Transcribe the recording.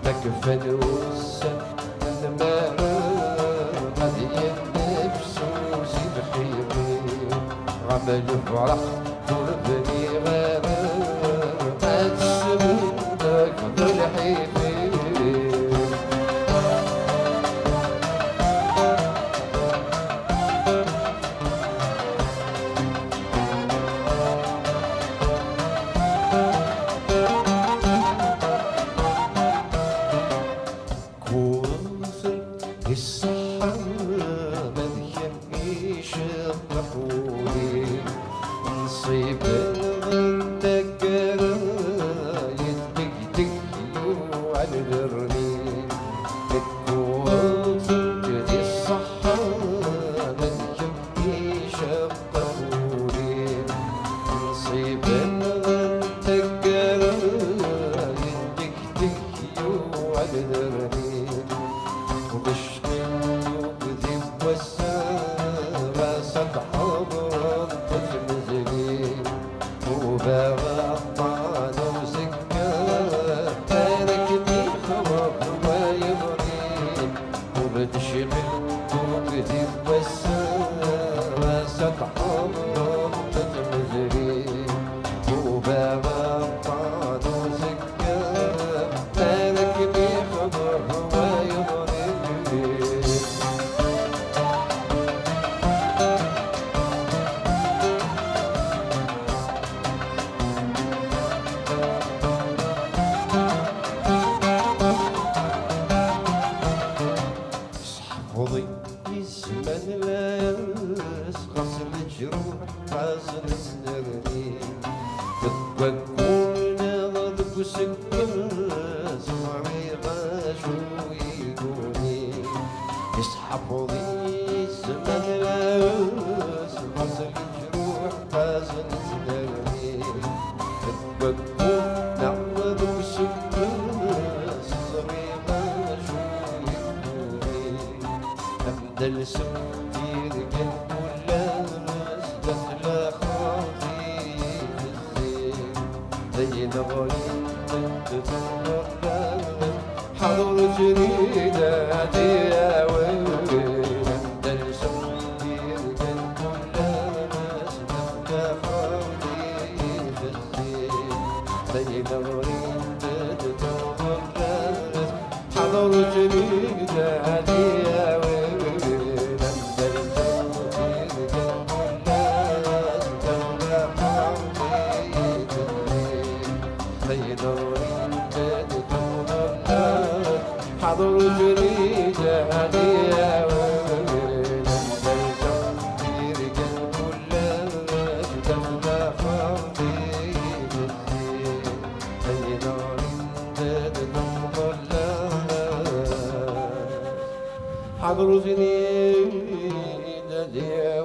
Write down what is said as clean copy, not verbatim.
تكفى الوسن الماء غادي النفس وزيد خيري عمل فرح ضربني غير أتسمنك بالحيفي الصحة ما تهمنيش الطفولي نصيب الغدقر يدقدق على الرنين كنت الصحة ما تهمنيش الطفولي نصيب الغدقر يدقدق على الرنين ومش وكذب والسما سطحضر تجمزلي وباغى طعن وسكة تاركني خبر ويبرين وبتشغل وكذب والسما سطحضر تجمزلي وباغى طعن وسكة تاركني خبر حفظي الزمن لا غسل الجروح حازن سنرني تتبكون ضدك وسكر صمعي غاشو يقوني حفظي الزمن لا غسل الجروح حازن سنرني تتبكون ضدك وسكر صمعي غاشو دلسم تيرقن واللامس دخل خاطي في الزين زي نغرين تتنور لامس حضر جريداتي يا وين دلسم تيرقن واللامس دخل خاطي في الزين زي نغرين تتنور لامس حضر جريداتي يا وين حضر جريدة هدية ومن البيت يرجع كل تبدا خاطي بالزين زي نار تدمر حضر جريدة هدية